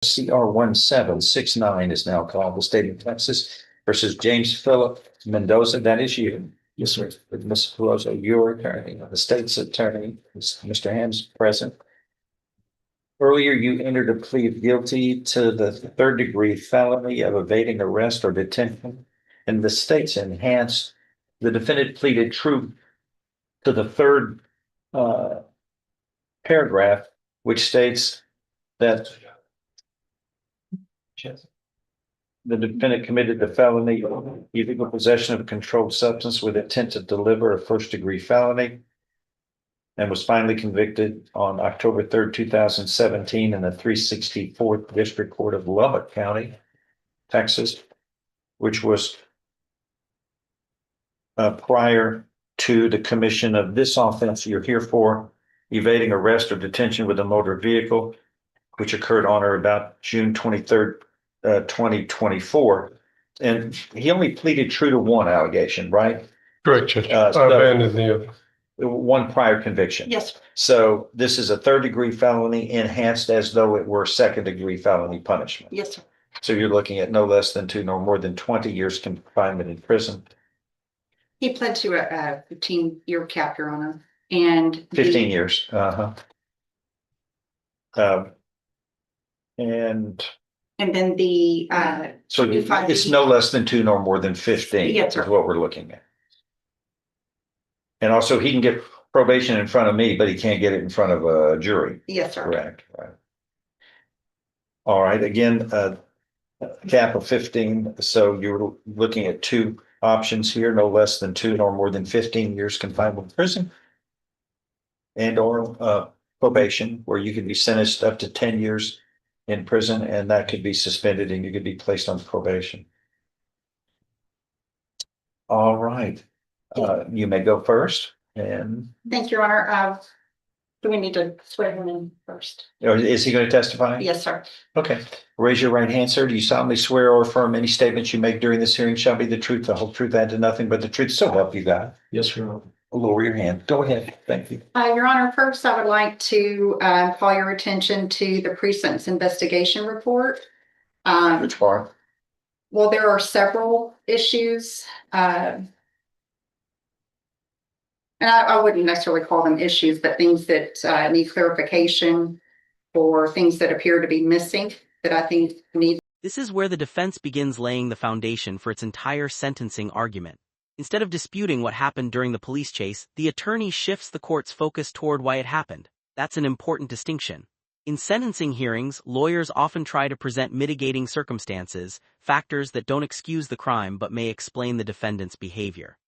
CR 1769 is now called the state of Texas versus James Philip Mendoza. That is you. Yes, sir. With Ms. Pelosi, your attorney, the state's attorney, Mr. Ham's present. Earlier, you entered a plea of guilty to the third-degree felony of evading arrest or detention, and the state's enhanced. The defendant pleaded true to the third paragraph, which states that the defendant committed the felony illegal possession of a controlled substance with intent to deliver, a first-degree felony, and was finally convicted on October 3rd, 2017 in the 364th District Court of Lubbock County, Texas, which was prior to the commission of this offense you're here for, evading arrest or detention with a motor vehicle, which occurred on or about June 23rd, 2024. And he only pleaded true to one allegation, right? Correct, Judge. I abandoned the other. One prior conviction. Yes. So this is a third-degree felony enhanced as though it were second-degree felony punishment. Yes, sir. So you're looking at no less than 2 nor more than 20 years confinement in prison. He pled to a 15-year cap, Your Honor, and 15 years. And then the so it's no less than 2 nor more than 15. Yes, sir. Is what we're looking at. And also he can get probation in front of me, but he can't get it in front of a jury. Yes, sir. Correct. Right. All right. Again, cap of 15. So you're looking at 2 options here, no less than 2 nor more than 15 years confinement in prison, and or probation, where you could be sentenced up to 10 years in prison, and that could be suspended and you could be placed on probation. All right. You may go first. And thank you, Your Honor. Do we need to swear him in first? Is he going to testify? Yes, sir. Okay. Raise your right hand, sir. Do you solemnly swear or affirm any statements you make during this hearing shall be the truth, the whole truth, and nothing but the truth? So help you God. Yes, Your Honor. Lower your hand. Go ahead. Thank you. Your Honor, first I would like to call your attention to the pre-sentence investigation report. Which part? Well, there are several issues. And I wouldn't necessarily call them issues, but things that need clarification or things that appear to be missing that I think need. This is where the defense begins laying the foundation for its entire sentencing argument. Instead of disputing what happened during the police chase, the attorney shifts the court's focus toward why it happened. That's an important distinction. In sentencing hearings, lawyers often try to present mitigating circumstances, factors that don't excuse the crime but may explain the defendant's behavior.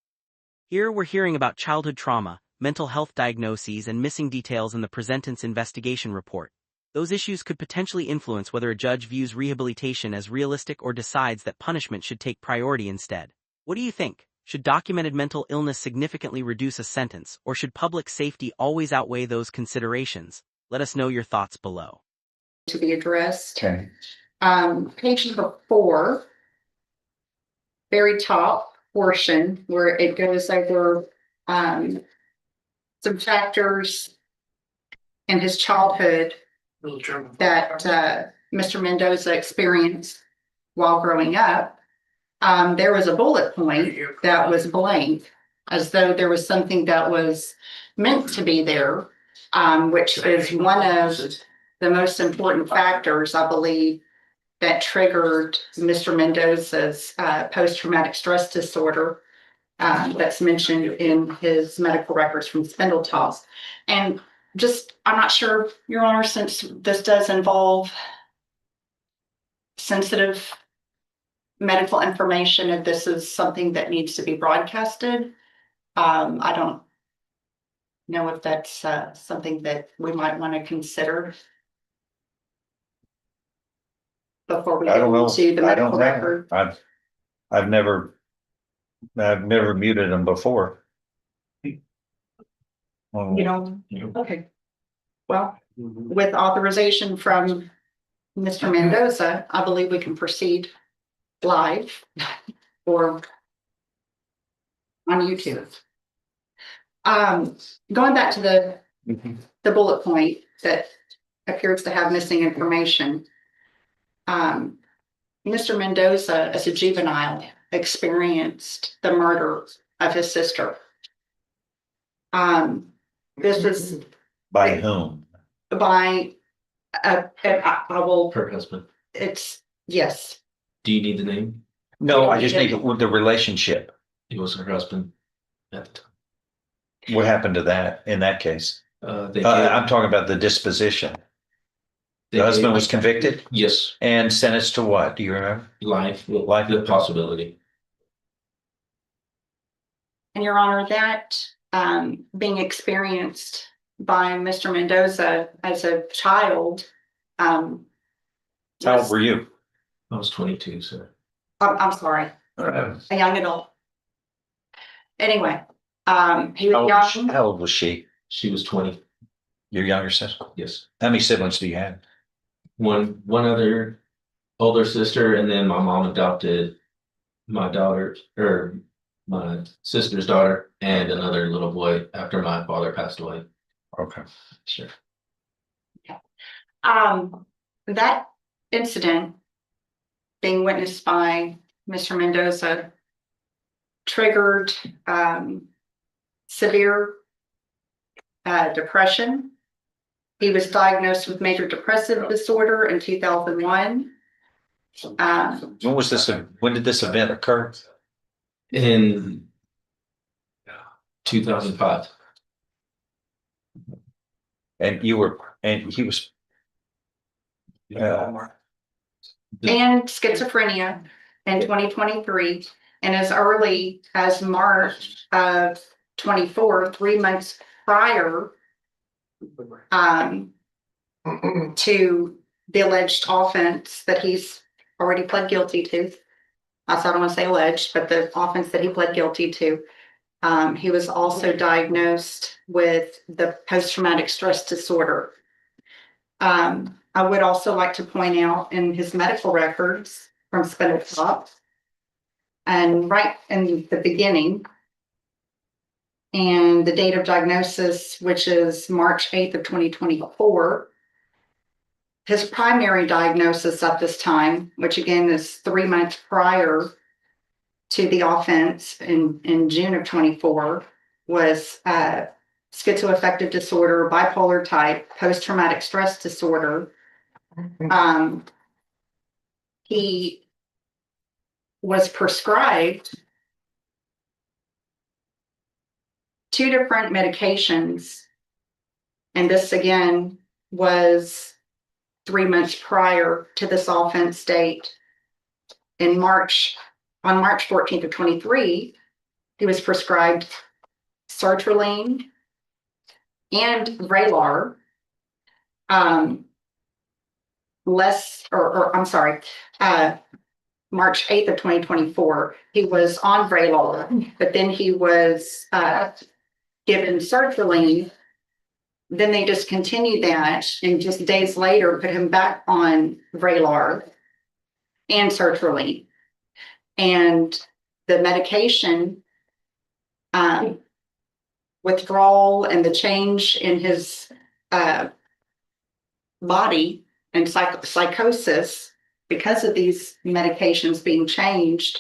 Here we're hearing about childhood trauma, mental health diagnoses, and missing details in the pre-sentence investigation report. Those issues could potentially influence whether a judge views rehabilitation as realistic or decides that punishment should take priority instead. What do you think? Should documented mental illness significantly reduce a sentence, or should public safety always outweigh those considerations? Let us know your thoughts below. To be addressed. Okay. Page number 4, very top portion where it goes over some factors in his childhood that Mr. Mendoza experienced while growing up. There was a bullet point that was blank, as though there was something that was meant to be there, which is one of the most important factors, I believe, that triggered Mr. Mendoza's post-traumatic stress disorder that's mentioned in his medical records from Spindletop. And just, I'm not sure, Your Honor, since this does involve sensitive medical information, if this is something that needs to be broadcasted, I don't know if that's something that we might want to consider before we get into the medical record. I've never muted them before. You know, okay. Well, with authorization from Mr. Mendoza, I believe we can proceed live or on YouTube. Going back to the bullet point that appears to have missing information. Mr. Mendoza, as a juvenile, experienced the murder of his sister. This is By whom? by, I will, Her husband. it's, yes. Do you need the name? No, I just need the relationship. It was her husband at the time. What happened to that in that case? They I'm talking about the disposition. The husband was convicted Yes, and sentenced to what? Do you remember? life, Life. the possibility. And Your Honor, that being experienced by Mr. Mendoza as a child. How old were you? I was 22, so. I'm sorry, a young adult. Anyway, he was young. How old was she? She was 20. Your younger sister? Yes. How many siblings do you have? One other older sister, and then my mom adopted my daughter, or my sister's daughter, and another little boy after my father passed away. Okay. Sure. That incident being witnessed by Mr. Mendoza triggered severe depression. He was diagnosed with major depressive disorder in 2001. When did this event occur? In 2005. And he was. And schizophrenia in 2023, and as early as March of 24, 3 months prior to the alleged offense that he's already pled guilty to. I don't want to say alleged, but the offense that he pled guilty to. He was also diagnosed with the post-traumatic stress disorder. I would also like to point out in his medical records from Spinal Tap, and right in the beginning, and the date of diagnosis, which is March 8th of 2024, his primary diagnosis at this time, which again is 3 months prior to the offense in June of 24, was schizoaffective disorder, bipolar type, post-traumatic stress disorder. He was prescribed 2 different medications, and this again was 3 months prior to this offense date. On March 14th of 23, he was prescribed sertraline and Vraylar. March 8th of 2024, he was on Vraylar, but then he was given sertraline. Then they discontinued that, and just days later put him back on Vraylar and sertraline. And the medication withdrawal and the change in his body and psychosis because of these medications being changed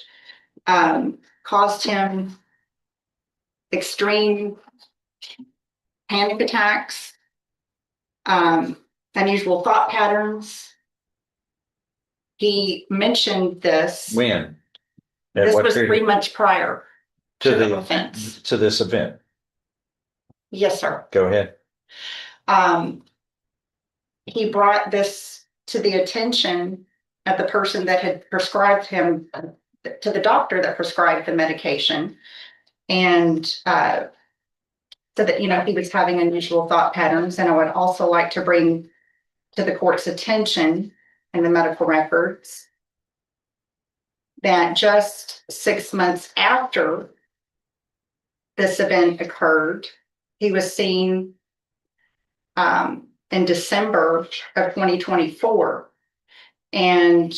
caused him extreme panic attacks, unusual thought patterns. He mentioned this. When? This was 3 months prior to the offense. To this event. Yes, sir. Go ahead. He brought this to the attention of the person that had prescribed him, to the doctor that prescribed the medication, and so that, he was having unusual thought patterns. And I would also like to bring to the court's attention in the medical records that just 6 months after this event occurred, he was seen in December of 2024. And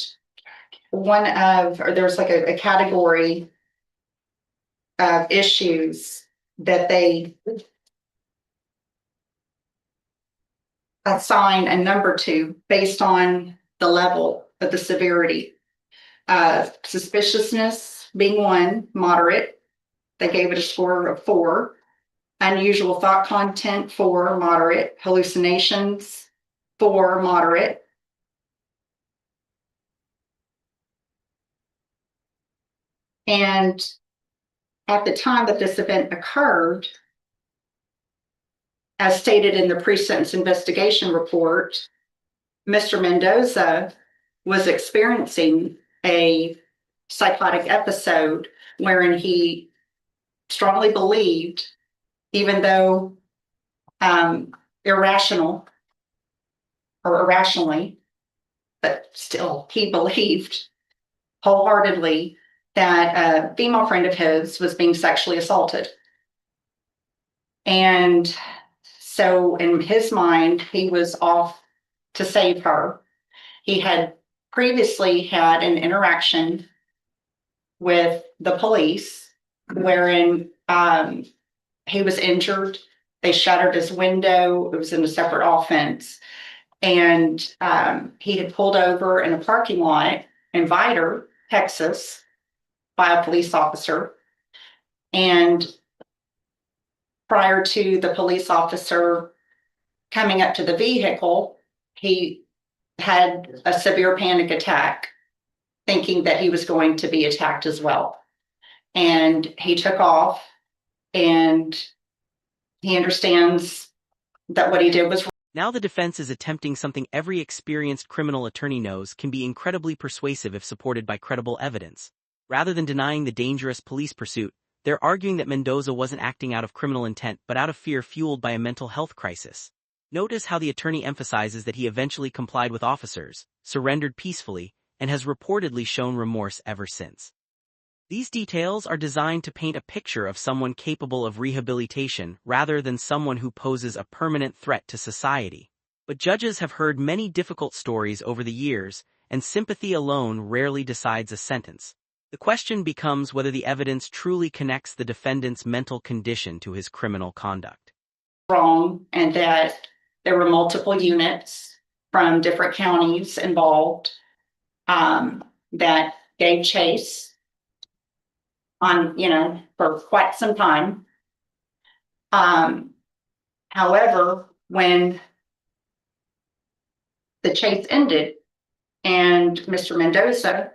there's like a category of issues that they assign a number to based on the level but the severity. Suspiciousness being 1, moderate. They gave it a score of 4. Unusual thought content, 4, moderate. Hallucinations, 4, moderate. And at the time that this event occurred, as stated in the pre-sentence investigation report, Mr. Mendoza was experiencing a psychotic episode wherein he strongly believed, even though irrationally, but still he believed wholeheartedly that a female friend of his was being sexually assaulted. And so in his mind, he was off to save her. He had previously had an interaction with the police wherein he was injured. They shattered his window. It was in a separate offense. And he had pulled over in a parking lot in Vidor, Texas, by a police officer. And prior to the police officer coming up to the vehicle, he had a severe panic attack, thinking that he was going to be attacked as well. And he took off, and he understands that what he did was wrong. Now the defense is attempting something every experienced criminal attorney knows can be incredibly persuasive if supported by credible evidence. Rather than denying the dangerous police pursuit, they're arguing that Mendoza wasn't acting out of criminal intent but out of fear fueled by a mental health crisis. Notice how the attorney emphasizes that he eventually complied with officers, surrendered peacefully, and has reportedly shown remorse ever since. These details are designed to paint a picture of someone capable of rehabilitation rather than someone who poses a permanent threat to society. But judges have heard many difficult stories over the years, and sympathy alone rarely decides a sentence. The question becomes whether the evidence truly connects the defendant's mental condition to his criminal conduct. Wrong, and that there were multiple units from different counties involved that gave chase on, for quite some time. However, when the chase ended and Mr. Mendoza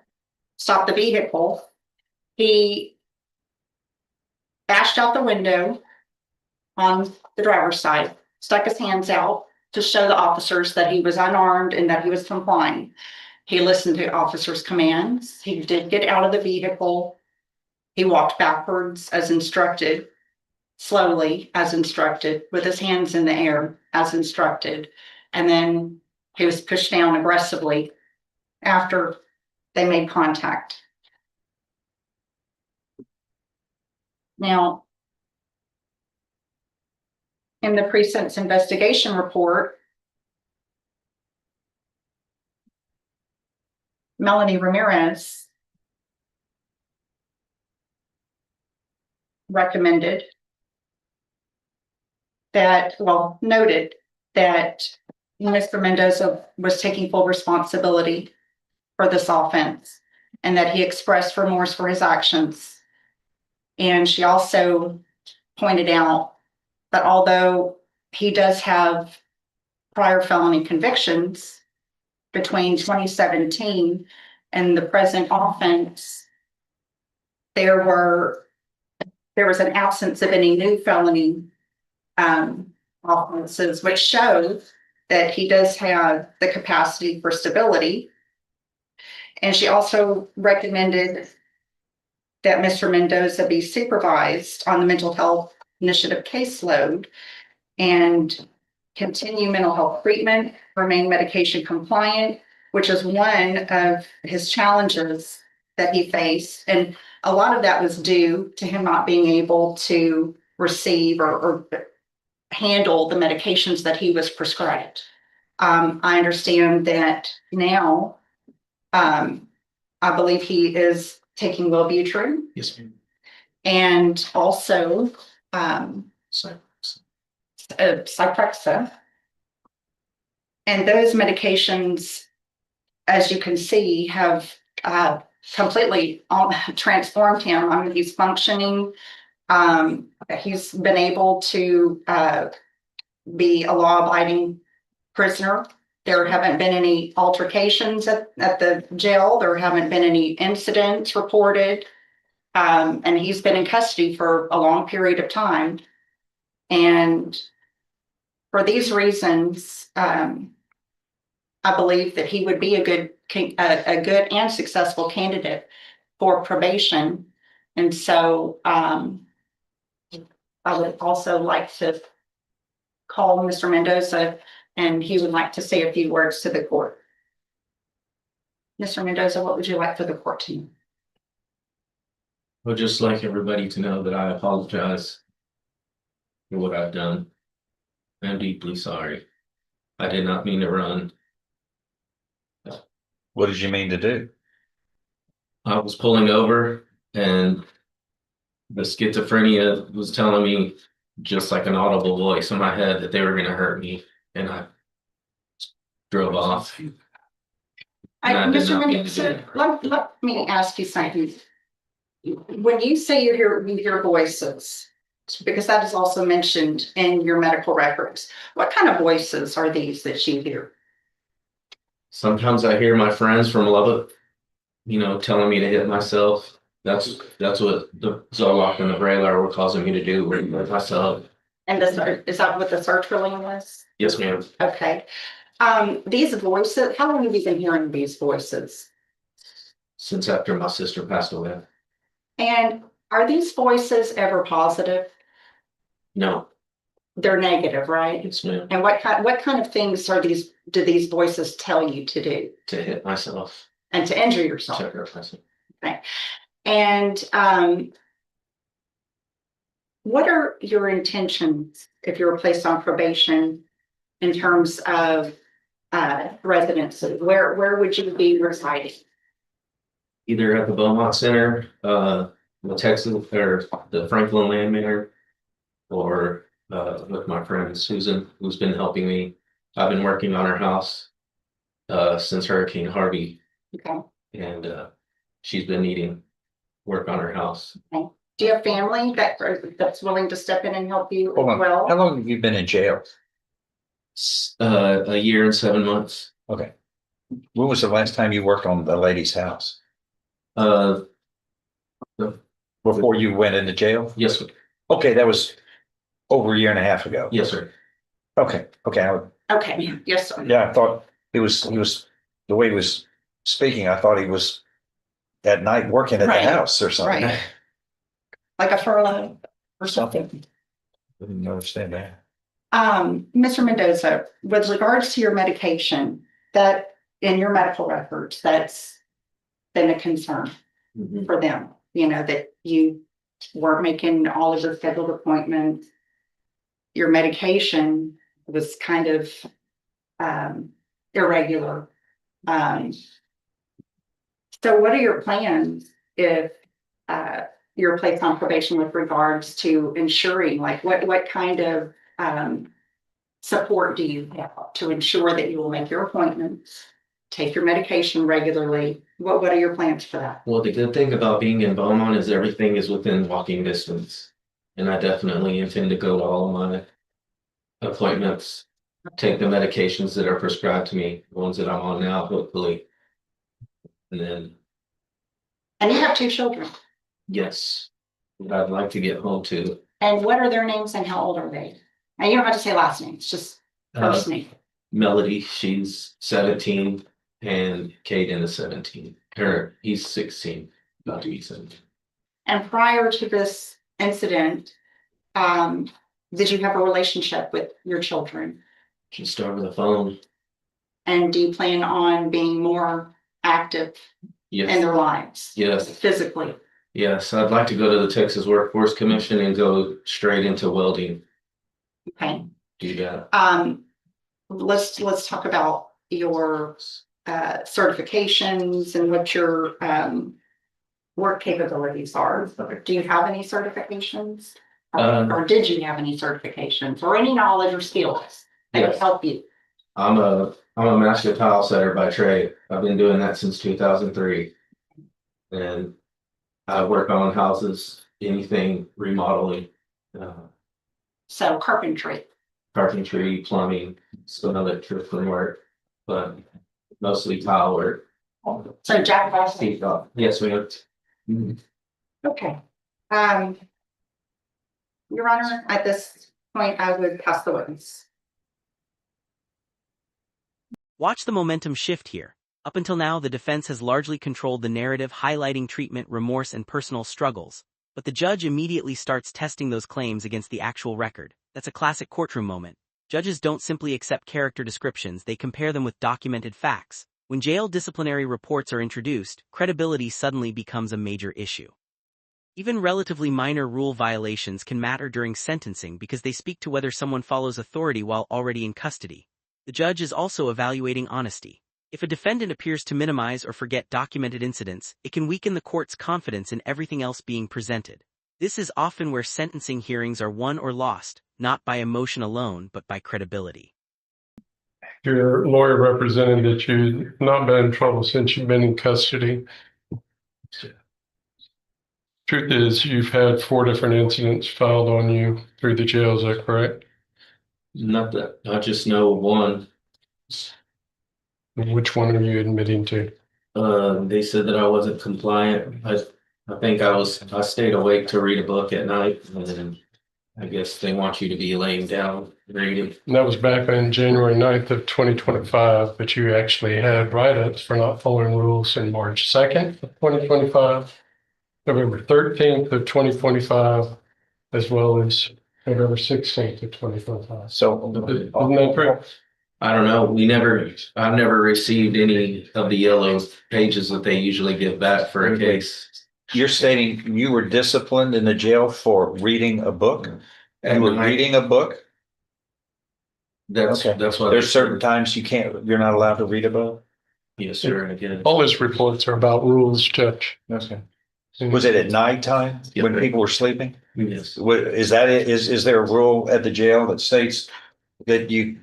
stopped the vehicle, he bashed out the window on the driver's side, stuck his hands out to show the officers that he was unarmed and that he was complying. He listened to officers' commands. He did get out of the vehicle. He walked backwards as instructed, slowly as instructed, with his hands in the air as instructed. And then he was pushed down aggressively after they made contact. Now, in the pre-sentence investigation report, Melanie Ramirez noted that Mr. Mendoza was taking full responsibility for this offense and that he expressed remorse for his actions. And she also pointed out that although he does have prior felony convictions between 2017 and the present offense, there was an absence of any new felony offenses, which shows that he does have the capacity for stability. And she also recommended that Mr. Mendoza be supervised on the mental health initiative caseload and continue mental health treatment, remain medication compliant, which is one of his challenges that he faced. And a lot of that was due to him not being able to receive or handle the medications that he was prescribed. I understand that now, I believe he is taking Wellbutrin. Yes, ma'am. And also Cyprexa. And those medications as you can see, have completely transformed him. I mean, he's functioning. He's been able to be a law-abiding prisoner. There haven't been any altercations at the jail. There haven't been any incidents reported. And he's been in custody for a long period of time. And for these reasons, I believe that he would be a good and successful candidate for probation. And so I would also like to call Mr. Mendoza, and he would like to say a few words to the court. Mr. Mendoza, what would you like for the court to know? I would just like everybody to know that I apologize for what I've done. I'm deeply sorry. I did not mean to run. What did you mean to do? I was pulling over and the schizophrenia was telling me, just like an audible voice in my head, that they were going to hurt me, and I drove off. Mr. Mendoza, let me ask you something. When you say you hear voices, because that is also mentioned in your medical records, what kind of voices are these that you hear? Sometimes I hear my friends from Lubbock, telling me to hit myself. That's what the Zoloft and the Vraylar were causing me to do, hit myself. And is that what the sertraline was? Yes, ma'am. Okay. These voices, how long have you been hearing these voices? Since after my sister passed away. And are these voices ever positive? No. They're negative, right? Yes, ma'am. And what kind of things do these voices tell you to do? To hit myself. And to injure yourself. To hurt myself. Okay. And what are your intentions if you were placed on probation in terms of residency? Where would you be residing? Either at the Beaumont Center, the Texas, or the Franklin Land Manor, or with my friend Susan, who's been helping me. I've been working on her house since Hurricane Harvey. Okay. And she's been needing work on her house. Okay. Do you have family that's willing to step in and help you Hold as on. well? How long have you been in jail? A year and 7 months. Okay. When was the last time you worked on the lady's house? Before you went into jail? Yes, sir. Okay, that was over a year and a half ago. Yes, sir. Okay. Okay. Yes, sir. Yeah, I thought he was the way he was speaking. I thought he was at night working at Right. the house or something. Right. Like a furlough or something. I didn't understand that. Mr. Mendoza, with regards to your medication, that in your medical records, that's been a concern for them, that you weren't making all of the scheduled appointments. Your medication was kind of irregular. So what are your plans if you're placed on probation with regards to ensuring, like what kind of support do you have to ensure that you will make your appointments, take your medication regularly? What are your plans for that? Well, the good thing about being in Beaumont is everything is within walking distance. And I definitely intend to go to all of my appointments, take the medications that are prescribed to me, the ones that I'm on now, hopefully. And then, And you have 2 children. yes, I'd like to get home to. And what are their names and how old are they? And you don't have to say last names, just first name. Melody, she's 17, and Caden is 17. He's 16, about to be 17. And prior to this incident, did you have a relationship with your children? Just over the phone. And do you plan on being more active in Yes. their lives? Yes. Physically? Yes, I'd like to go to the Texas Workforce Commission and go straight into welding. Okay. Do that. Let's talk about your certifications and what your work capabilities are. Do you have any certifications? Or did you have any certifications or any knowledge or skills that would help you? I'm I'm a master tile setter by trade. I've been doing that since 2003. And I work on houses, anything remodeling, uh, So carpentry. carpentry, plumbing, some electrical work, but mostly tile work. So Jack Russell. Yes, we have. Okay. Your Honor, at this point, I would pass the witness. Watch the momentum shift here. Up until now, the defense has largely controlled the narrative, highlighting treatment, remorse, and personal struggles. But the judge immediately starts testing those claims against the actual record. That's a classic courtroom moment. Judges don't simply accept character descriptions, they compare them with documented facts. When jail disciplinary reports are introduced, credibility suddenly becomes a major issue. Even relatively minor rule violations can matter during sentencing because they speak to whether someone follows authority while already in custody. The judge is also evaluating honesty. If a defendant appears to minimize or forget documented incidents, it can weaken the court's confidence in everything else being presented. This is often where sentencing hearings are won or lost, not by emotion alone, but by credibility. Your lawyer represented that you've not been in trouble since you've been in custody. Truth is, you've had 4 different incidents filed on you through the jail, is that correct? Not that, I just know one. Which one are you admitting to? They said that I wasn't compliant. I think I stayed awake to read a book at night, and then I guess they want you to be laying down reading. And that was back on January 9th of 2025, but you actually had write-ups for not following rules in March 2nd of 2025, November 13th of 2025, as well as November 16th of 2025. So, Isn't that correct? I don't know. I've never received any of the yellow pages that they usually give back for a case. you're stating you were disciplined in the jail for reading a book? You were reading a book? That's Okay. what There's certain times you're not allowed to read a book? Yes, sir. Again. All his reports are about rules, Judge. Okay. Was it at nighttime when people were sleeping? Yes. Is that it? Is there a rule at the jail that states that you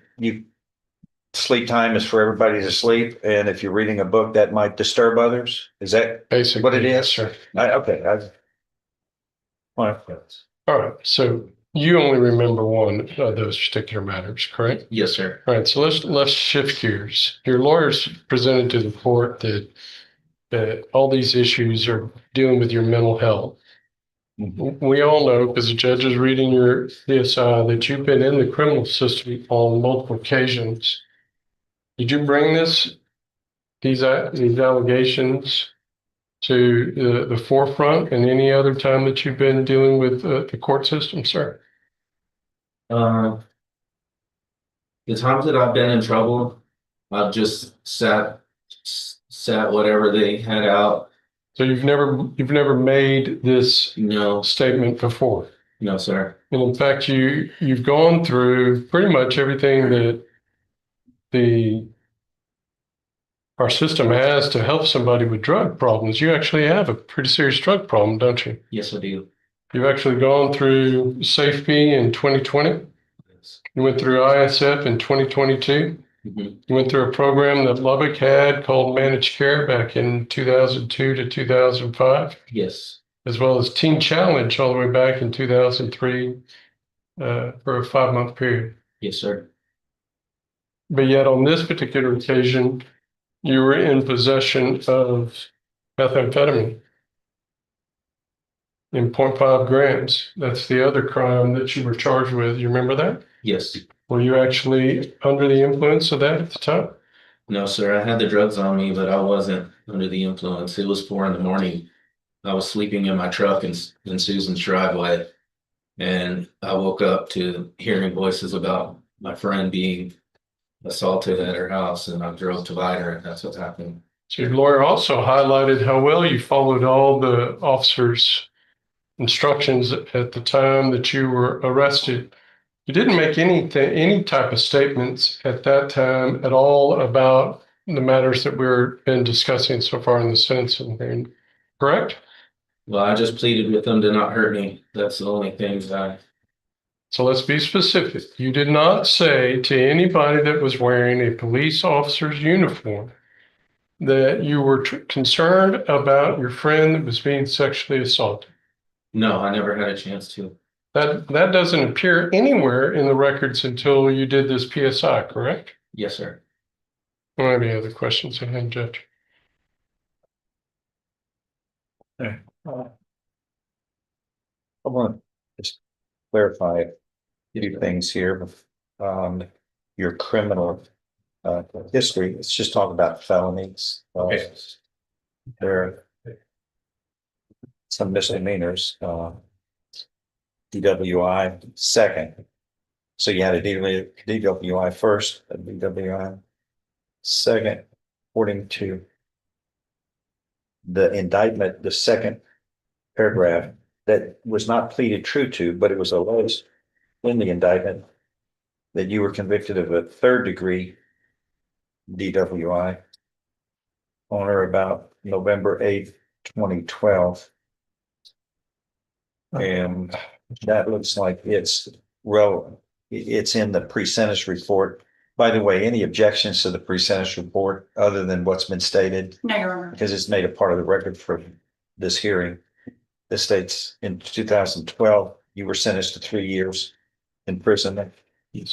sleep time is for everybody to sleep, and if you're reading a book that might disturb others? Is that Basically what it is? yes, sir. Okay. All right. So you only remember one of those particular matters, correct? Yes, sir. All right. So let's shift gears. Your lawyers presented to the court that all these issues are dealing with your mental health. We all know, because the judge is reading your PSI, that you've been in the criminal system on multiple occasions. Did you bring these allegations to the forefront in any other time that you've been dealing with the court system, sir? The times that I've been in trouble, I've just sat whatever they had out. So you've never made this No, statement before? no, sir. And in fact, you've gone through pretty much everything that our system has to help somebody with drug problems. You actually have a pretty serious drug problem, don't you? Yes, I do. You've actually gone through SafeBee in 2020. Yes. You went through ISF in 2022. Mm-hmm. You went through a program that Lubbock had called Managed Care back in 2002 to 2005. Yes. As well as Teen Challenge all the way back in 2003 for a 5-month period. Yes, sir. But yet on this particular occasion, you were in possession of methamphetamine in 0.5 grams. That's the other crime that you were charged with. You remember that? Yes. Were you actually under the influence of that at the time? No, sir. I had the drugs on me, but I wasn't under the influence. It was 4 a.m. I was sleeping in my truck in Susan's driveway, and I woke up to hearing voices about my friend being assaulted at her house, and I drove to Vidor, and that's what happened. So your lawyer also highlighted how well you followed all the officers' instructions at the time that you were arrested. You didn't make any type of statements at that time at all about the matters that we've been discussing so far in the sentencing hearing, correct? Well, I just pleaded with them to not hurt me. That's the only thing that So let's be specific. You did not say to anybody that was wearing a police officer's uniform that you were concerned about your friend that was being sexually assaulted. No, I never had a chance to. That doesn't appear anywhere in the records until you did this PSI, correct? Yes, sir. Any other questions of him, Judge? I want to just clarify a few things here. Your criminal history, let's just talk about felonies. There are some misdemeanors, DWI second. So you had a DWI first, a DWI second, according to the indictment, the second paragraph that was not pleaded true to, but it was alleged in the indictment that you were convicted of a third degree DWI on or about November 8th, 2012. And that looks like it's relevant. It's in the pre-sentence report. By the way, any objections to the pre-sentence report other than what's been stated? No, Your Honor. Because it's made a part of the record for this hearing. This states in 2012, you were sentenced to 3 years in prison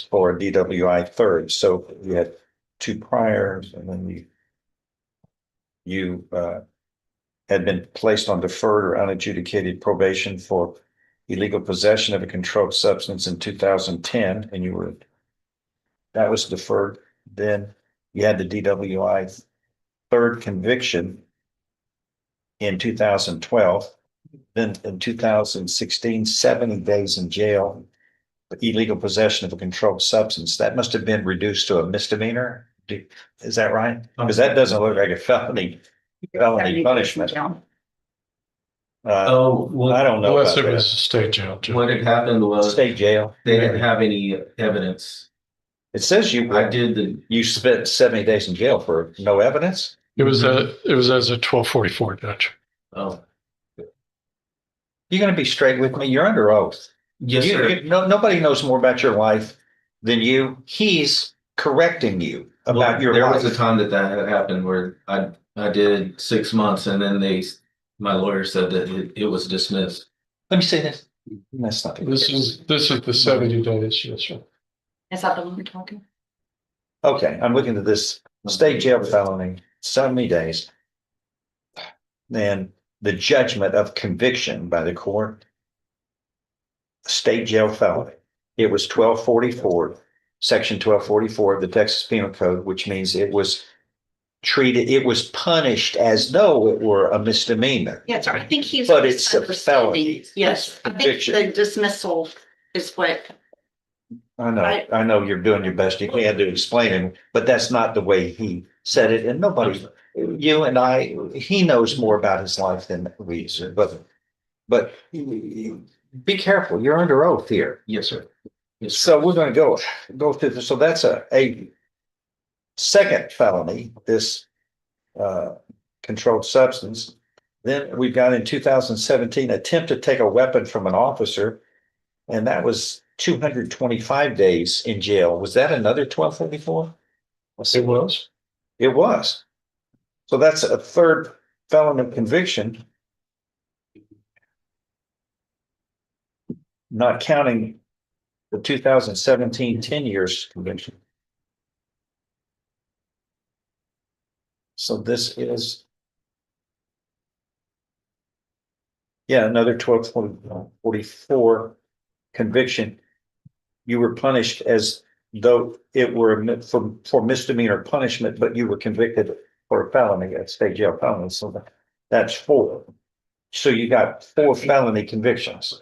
for a DWI third. So you had 2 priors, and then you had been placed on deferred or unadjudicated probation for illegal possession of a controlled substance in 2010, and that was deferred. Then you had the DWI third conviction in 2012. Then in 2016, 70 days in jail, illegal possession of a controlled substance. That must have been reduced to a misdemeanor. Is that right? Because that doesn't look like a felony punishment. Well, I don't know Unless about it was that. a state jail, Judge. what had happened was State jail. they didn't have any evidence. It says you spent 70 days in jail for no evidence. It was as a 1244, Judge. Oh, You're going to be straight with me. You're under oath. yes, sir. Nobody knows more about your life than you. He's correcting you about your There life. was a time that had happened where I did 6 months, and then my lawyer said that it was dismissed. Let me say this. That's not. This is the 70 days, yes, sir. Is that the one we're talking? Okay, I'm looking at this state jail felony, 70 days. Then the judgment of conviction by the court, state jail felony. It was 1244, section 1244 of the Texas Penal Code, which means it was punished as though it were a misdemeanor. Yes, I think he's. But it's a felony. Yes, I think Conviction. the dismissal is what. I know you're doing your best you can to explain it, but that's not the way he said it. And nobody, you and I, he knows more about his life than we do. But be careful. You're under oath here. Yes, sir. Yes, sir. So we're going to go through this. So that's a second felony, this controlled substance. Then we've got in 2017 attempt to take a weapon from an officer, and that was 225 days in jail. Was that another 1244? It was. It was. So that's a third felony conviction, not counting the 2017 10 years conviction. So this is, another 1244 conviction. You were punished as though it were for misdemeanor punishment, but you were convicted for a felony, a state jail felony. So that's 4. So you got 4 felony convictions.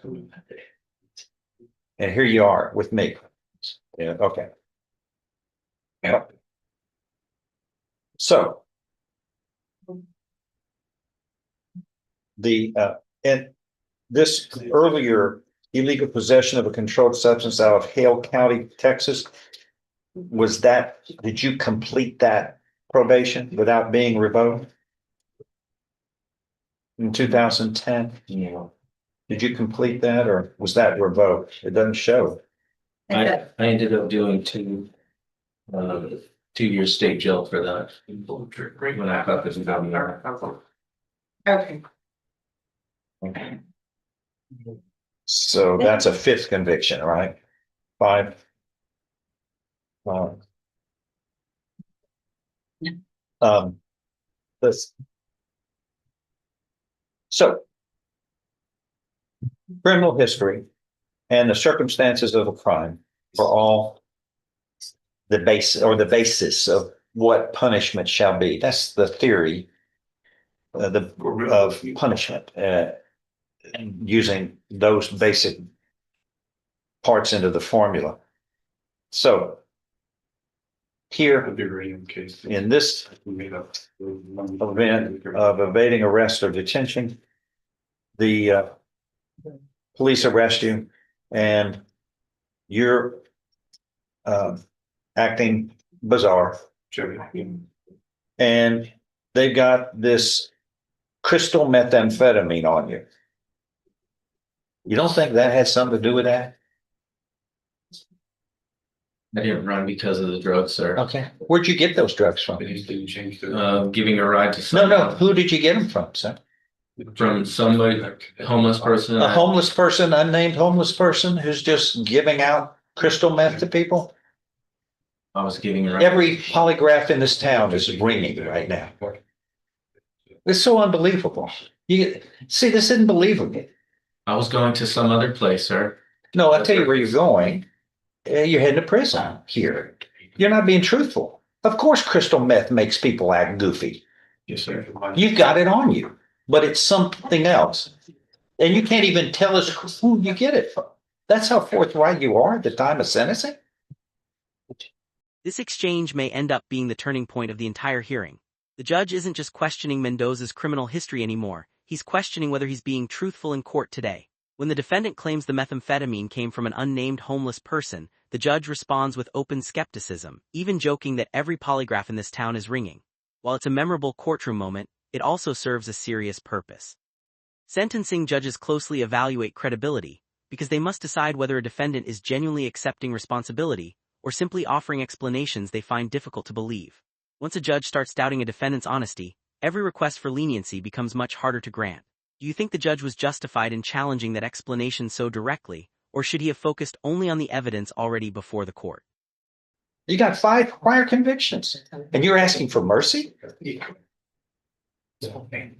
And here you are with me. Yeah, okay. Yeah. So and this earlier illegal possession of a controlled substance out of Hale County, Texas, did you complete that probation without being revoked in 2010? Yeah. Did you complete that or was that revoked? It doesn't show. I ended up doing 2 years state jail for that. When I got this down there. Okay, Okay. So that's a fifth conviction, right? Five. Um, this. So. Criminal history and the circumstances of a crime are all the basis of what punishment shall be. That's the theory of punishment, using those basic parts into the formula. So here in this event of evading arrest or detention, the police arrest you and you're acting bizarre. And they've got this crystal methamphetamine on you. You don't think that has something to do with that? I didn't run because of the drugs, sir. Okay. Where'd you get those drugs from? Giving a ride to No, someone. who did you get them from, sir? From somebody, homeless person. A homeless person, unnamed homeless person who's just giving out crystal meth to people? I was giving a ride. Every polygraph in this town is ringing right now. It's so unbelievable. You see, this isn't believable. I was going to some other place, sir. No, I'll tell you where you're going. You're heading to prison here. You're not being truthful. Of course, crystal meth makes people act goofy. Yes, sir. You've got it on you, but it's something else. And you can't even tell us who you get it from. That's how forthright you are at the time of sentencing. This exchange may end up being the turning point of the entire hearing. The judge isn't just questioning Mendoza's criminal history anymore, he's questioning whether he's being truthful in court today. When the defendant claims the methamphetamine came from an unnamed homeless person, the judge responds with open skepticism, even joking that every polygraph in this town is ringing. While it's a memorable courtroom moment, it also serves a serious purpose. Sentencing judges closely evaluate credibility, because they must decide whether a defendant is genuinely accepting responsibility or simply offering explanations they find difficult to believe. Once a judge starts doubting a defendant's honesty, every request for leniency becomes much harder to grant. Do you think the judge was justified in challenging that explanation so directly, or should he have focused only on the evidence already before the court? You got 5 prior convictions and you're asking for mercy? Okay.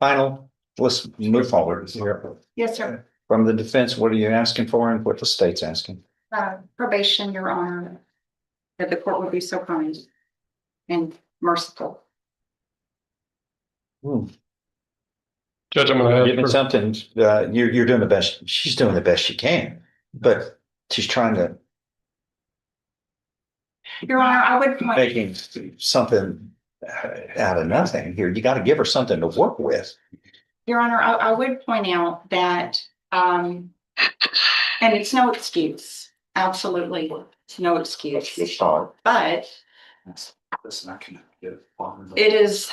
Final, let's move forward here. yes, sir. From the defense, what are you asking for and what the state's asking? Probation, Your Honor, that the court would be so kind and merciful. Judge, I'm going to Given ask for, something, you're doing the best, she's doing the best she can, but she's trying to Your Honor, I would point, making something out of nothing here. You got to give her something to work with. Your Honor, I would point out that, and it's no excuse, absolutely, it's no excuse, but it is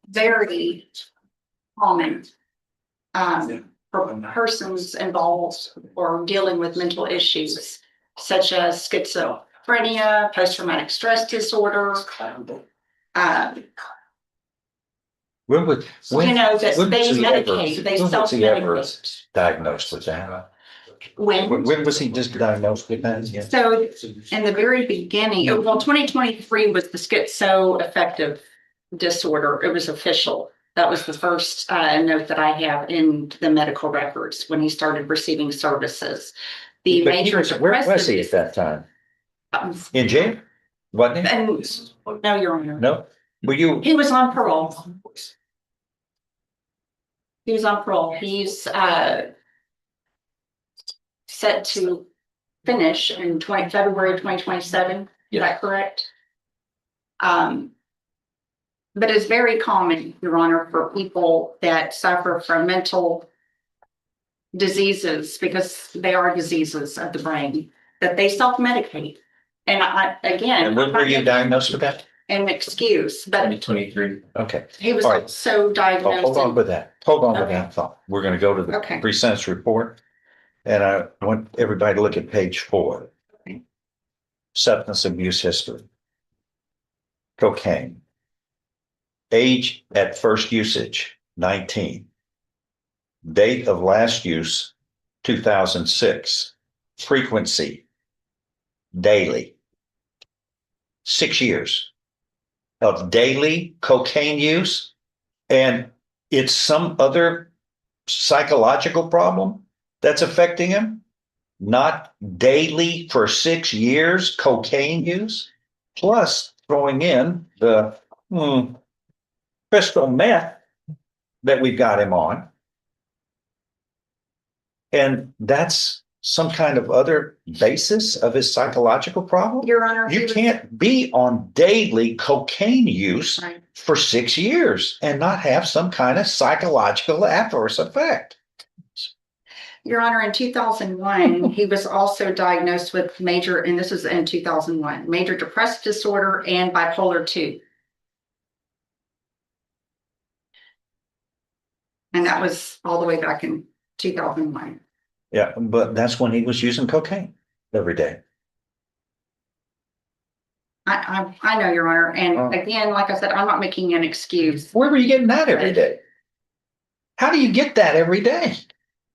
very common for persons involved or dealing with mental issues such as schizophrenia, post-traumatic stress disorder. When would, You know, that when they was he ever- medicate, they when was he ever self-medicate. diagnosed with that? When, When was he just diagnosed with that? Yeah. so in the very beginning, well, 2023 was the schizoaffective disorder. It was official. That was the first note that I have in the medical records when he started receiving services. The But he major was- where was he depressive. at that time? In jail? Wasn't he? And no, Your Honor. No? Were you? He was on parole. He was on parole. He's set to finish in February 2027. Is that correct? But it's very common, Your Honor, for people that suffer from mental diseases, because they are diseases of the brain, that they self-medicate. And again. And when were you diagnosed with that? An excuse, but 2023. Okay. he was All right. also Well, diagnosed. hold on with that. Hold on with Okay. that thought. We're going to go to the Okay. pre-sentence report. And I want everybody to look at page 4. Okay. Substance abuse history. Cocaine. Age at first usage, 19. Date of last use, 2006. Frequency, daily. 6 years of daily cocaine use, and it's some other psychological problem that's affecting him, not daily for 6 years cocaine use, plus throwing in the crystal meth that we've got him on. And that's some kind of other basis of his psychological problem. Your Honor. You can't be on daily cocaine use Right. for 6 years and not have some kind of psychological adverse effect. Your Honor, in 2001, he was also diagnosed with major, and this is in 2001, major depressive disorder and bipolar 2. And that was all the way back in 2001. Yeah, but that's when he was using cocaine every day. I know, Your Honor. And again, like I said, I'm not making an excuse. Where were you getting that every day? How do you get that every day?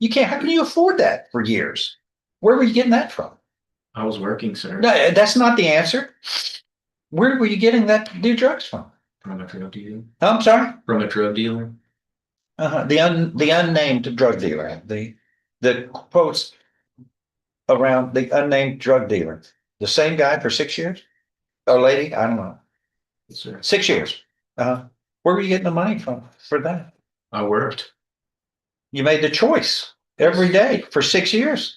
You can't, how can you afford that for years? Where were you getting that from? I was working, sir. No, that's not the answer. Where were you getting that new drugs from? From a drug dealer. I'm sorry? From a drug dealer. The unnamed drug dealer, the quotes around the unnamed drug dealer. The same guy for 6 years? Or lady? I don't know. Yes, sir. 6 years. Where were you getting the money from for that? I worked. You made the choice every day for 6 years.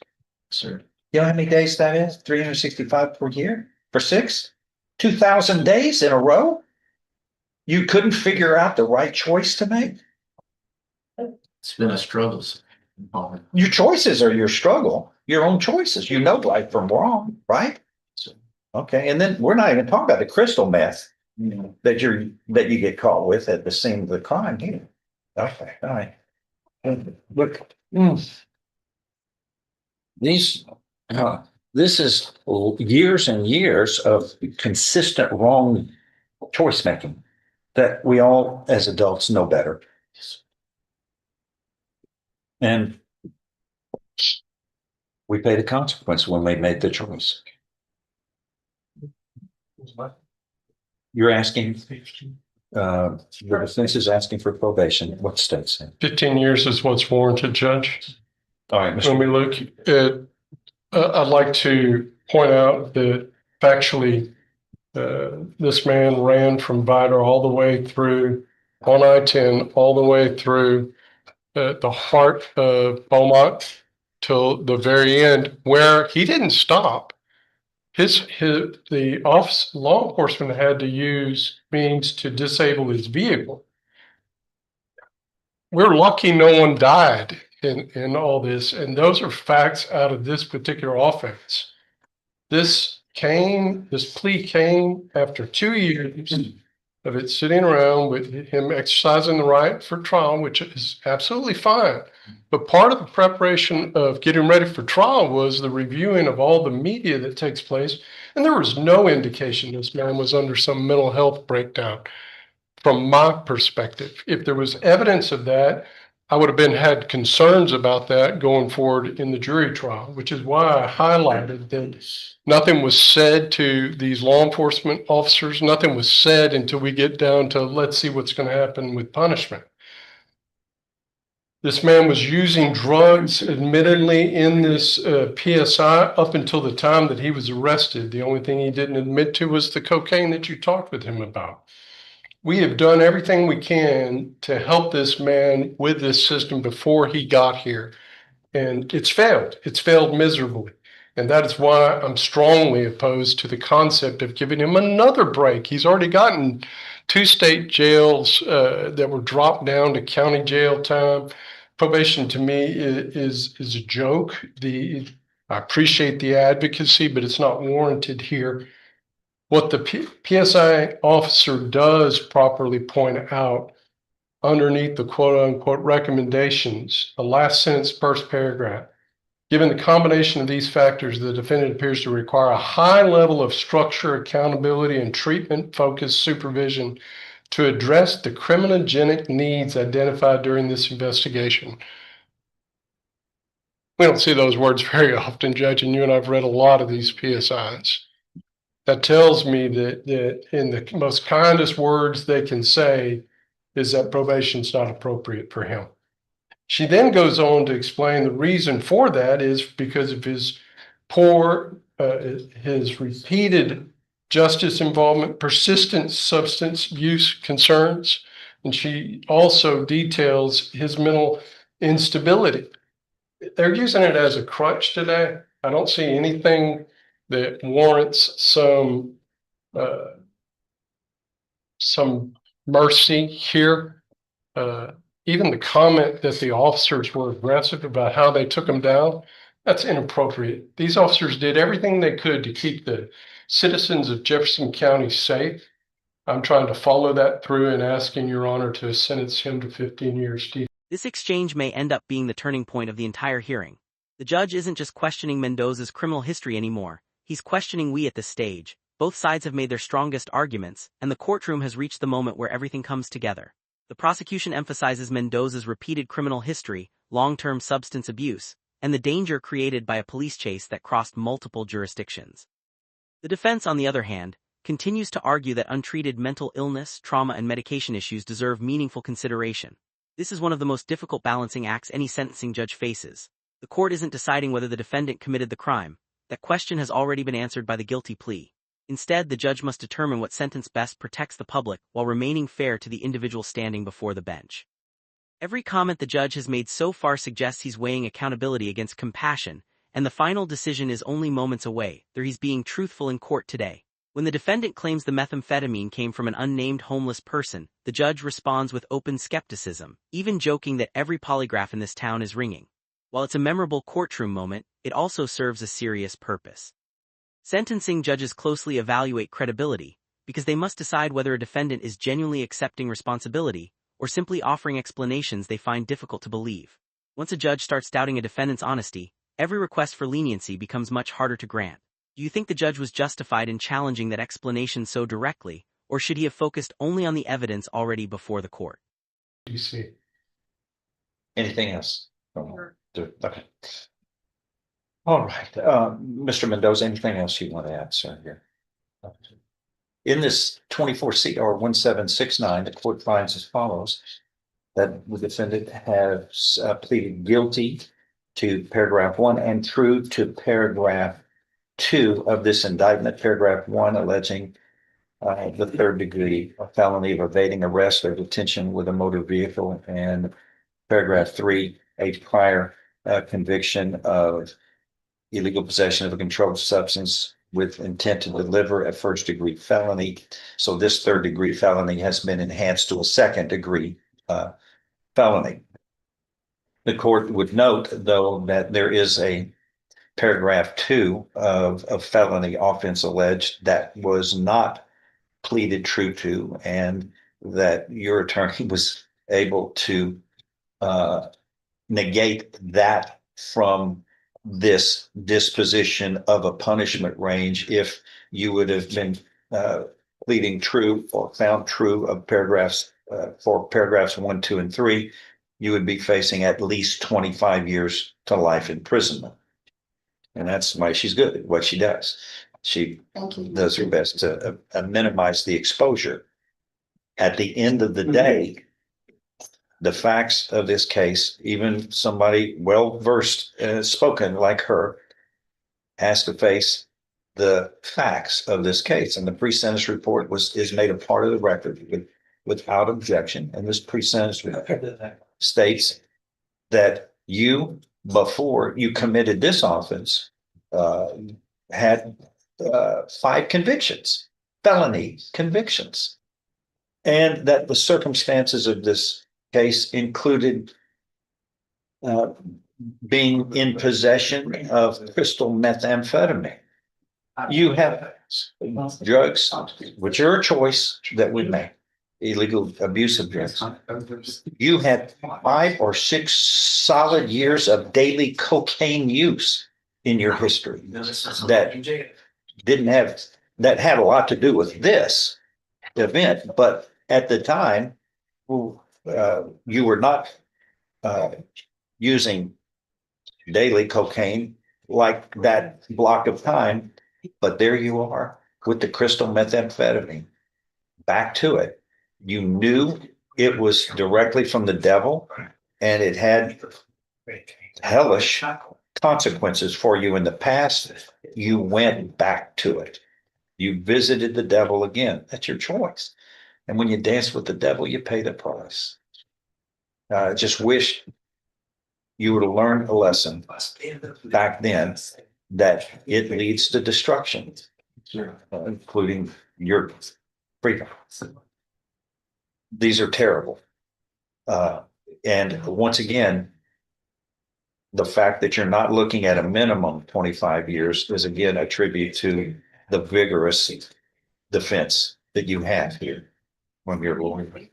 Yes, sir. You know how many days that is? 365 per year for 6? 2,000 days in a row? You couldn't figure out the right choice to make? It's been a struggle, sir. Your choices are your struggle, your own choices. You know right from wrong, right? Okay, and then we're not even talking about the crystal meth that you get caught with at the scene of the crime here. Okay, all right. Look, these this is years and years of consistent wrong choice making that we all as adults know better. And we pay the consequence when we made the choice. You're asking, the defense is asking for probation. What state saying? 15 years is what's warranted, Judge. All right, When we Mr. look at, I'd like to point out that factually, this man ran from Vidor all the way through on I-10, all the way through the heart of Beaumont till the very end, where he didn't stop. The law enforcement had to use means to disable his vehicle. We're lucky no one died in all this, and those are facts out of this particular offense. This plea came after 2 years of it sitting around with him exercising the right for trial, which is absolutely fine. But part of the preparation of getting ready for trial was the reviewing of all the media that takes place. And there was no indication this man was under some mental health breakdown from my perspective. If there was evidence of that, I would have had concerns about that going forward in the jury trial, which is why I highlighted that nothing was said to these law enforcement officers. Nothing was said until we get down to let's see what's going to happen with punishment. This man was using drugs, admittedly, in this PSI up until the time that he was arrested. The only thing he didn't admit to was the cocaine that you talked with him about. We have done everything we can to help this man with this system before he got here. And it's failed. It's failed miserably. And that is why I'm strongly opposed to the concept of giving him another break. He's already gotten 2 state jails that were dropped down to county jail time. probation to me is a joke. I appreciate the advocacy, but it's not warranted here. What the PSI officer does properly point out underneath the quote unquote recommendations, the last sentence, first paragraph. Given the combination of these factors, the defendant appears to require a high level of structure, accountability, and treatment-focused supervision to address the criminogenic needs identified during this investigation. We don't see those words very often, Judge, and you and I've read a lot of these PSIs. That tells me that in the most kindest words they can say is that probation's not appropriate for him. She then goes on to explain the reason for that is because of his his repeated justice involvement, persistent substance use concerns, and she also details his mental instability. They're using it as a crutch today. I don't see anything that warrants some mercy here. Even the comment that the officers were aggressive about how they took him down, that's inappropriate. These officers did everything they could to keep the citizens of Jefferson County safe. I'm trying to follow that through and asking Your Honor to sentence him to 15 years. This exchange may end up being the turning point of the entire hearing. The judge isn't just questioning Mendoza's criminal history anymore, he's questioning we at this stage. Both sides have made their strongest arguments, and the courtroom has reached the moment where everything comes together. The prosecution emphasizes Mendoza's repeated criminal history, long-term substance abuse, and the danger created by a police chase that crossed multiple jurisdictions. The defense, on the other hand, continues to argue that untreated mental illness, trauma, and medication issues deserve meaningful consideration. This is one of the most difficult balancing acts any sentencing judge faces. The court isn't deciding whether the defendant committed the crime. That question has already been answered by the guilty plea. Instead, the judge must determine what sentence best protects the public while remaining fair to the individual standing before the bench. Every comment the judge has made so far suggests he's weighing accountability against compassion, and the final decision is only moments away, though he's being truthful in court today. When the defendant claims the methamphetamine came from an unnamed homeless person, the judge responds with open skepticism, even joking that every polygraph in this town is ringing. While it's a memorable courtroom moment, it also serves a serious purpose. Sentencing judges closely evaluate credibility, because they must decide whether a defendant is genuinely accepting responsibility or simply offering explanations they find difficult to believe. Once a judge starts doubting a defendant's honesty, every request for leniency becomes much harder to grant. Do you think the judge was justified in challenging that explanation so directly, or should he have focused only on the evidence already before the court? You see. Anything else? Okay. All right. Mr. Mendoza, anything else you want to add, sir, here? In this 24 CR 1769, the court finds as follows: that the defendant has pleaded guilty to paragraph 1 and true to paragraph 2 of this indictment. Paragraph 1 alleging the third degree felony of evading arrest or detention with a motor vehicle, and paragraph 3, a prior conviction of illegal possession of a controlled substance with intent to deliver, a first degree felony. So this third degree felony has been enhanced to a second degree felony. The court would note, though, that there is a paragraph 2 of felony offense alleged that was not pleaded true to, and that your attorney was able to negate that from this disposition of a punishment range if you would have been pleading true or found true of paragraphs for paragraphs 1, 2, and 3, you would be facing at least 25 years to life imprisonment. And that's why she's good at what she does. She does her best to minimize the exposure. At the end of the day, the facts of this case, even somebody well-versed spoken like her, has to face the facts of this case. And the pre-sentence report is made a part of the record without objection. And this pre-sentence report states that you, before you committed this offense, had 5 convictions, felony convictions, and that the circumstances of this case included uh, being in possession of crystal methamphetamine. You have drugs, which are a choice that we make, illegal abuse of drugs. You had 5 or 6 solid years of daily cocaine use in your history that that had a lot to do with this event, but at the time, you were not using daily cocaine like that block of time, but there you are with the crystal methamphetamine. Back to it. You knew it was directly from the devil, and it had hellish consequences for you in the past. You went back to it. You visited the devil again. That's your choice. And when you dance with the devil, you pay the price. Just wish you would have learned a lesson back then that it leads to destruction, including your freedom. These are terrible. And once again, the fact that you're not looking at a minimum 25 years is again a tribute to the vigorous defense that you have here when you're lawyer.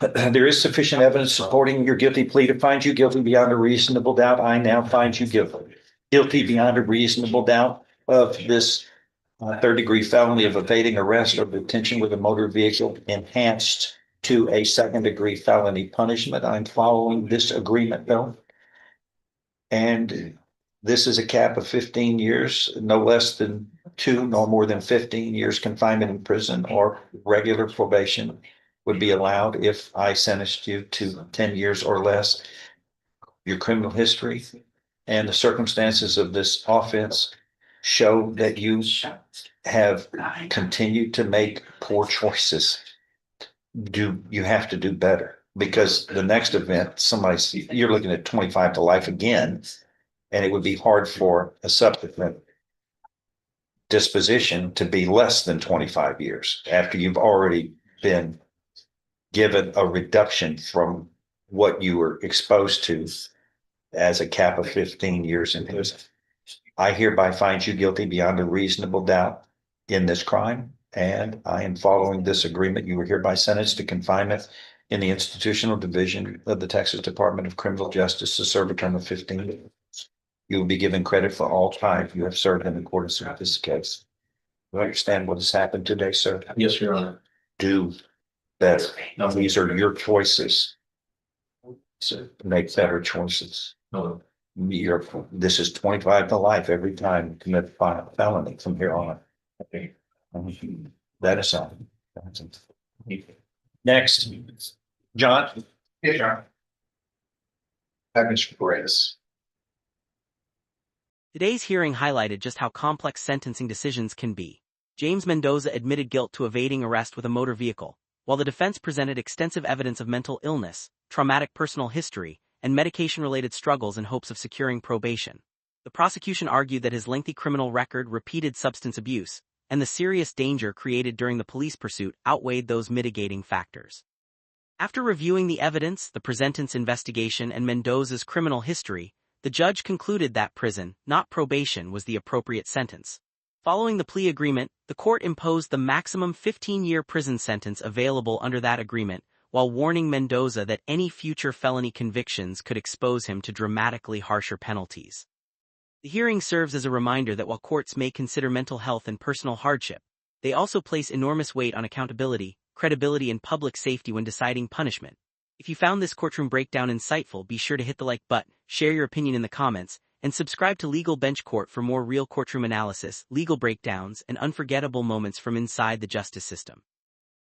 There is sufficient evidence supporting your guilty plea to find you guilty beyond a reasonable doubt. I now find you guilty beyond a reasonable doubt of this third-degree felony of evading arrest or detention with a motor vehicle enhanced to a second-degree felony punishment. I'm following this agreement, though. And this is a cap of 15 years, no less than 2, no more than 15 years confinement in prison or regular probation would be allowed if I sentenced you to 10 years or less. Your criminal history and the circumstances of this offense show that you have continued to make poor choices. You have to do better, because the next event, you're looking at 25 to life again, and it would be hard for a subsequent disposition to be less than 25 years after you've already been given a reduction from what you were exposed to as a cap of 15 years in prison. I hereby find you guilty beyond a reasonable doubt in this crime, and I am following this agreement. You were hereby sentenced to confinement in the institutional division of the Texas Department of Criminal Justice to serve a term of 15 years. You will be given credit for all time you have served in accordance with this case. You understand what has happened today, sir? Yes, Your Honor. Do better. Now, these are your choices. So make better choices. No. This is 25 to life every time you commit a felony from here on. Okay. That is all. Next, John. Yes, Your Honor. Mr. Perez. Today's hearing highlighted just how complex sentencing decisions can be. James Mendoza admitted guilt to evading arrest with a motor vehicle, while the defense presented extensive evidence of mental illness, traumatic personal history, and medication-related struggles in hopes of securing probation. The prosecution argued that his lengthy criminal record, repeated substance abuse, and the serious danger created during the police pursuit outweighed those mitigating factors. After reviewing the evidence, the presentence investigation, and Mendoza's criminal history, the judge concluded that prison, not probation, was the appropriate sentence. Following the plea agreement, the court imposed the maximum 15-year prison sentence available under that agreement, while warning Mendoza that any future felony convictions could expose him to dramatically harsher penalties. The hearing serves as a reminder that while courts may consider mental health and personal hardship, they also place enormous weight on accountability, credibility, and public safety when deciding punishment. If you found this courtroom breakdown insightful, be sure to hit the like button, share your opinion in the comments, and subscribe to Legal Bench Court for more real courtroom analysis, legal breakdowns, and unforgettable moments from inside the justice system.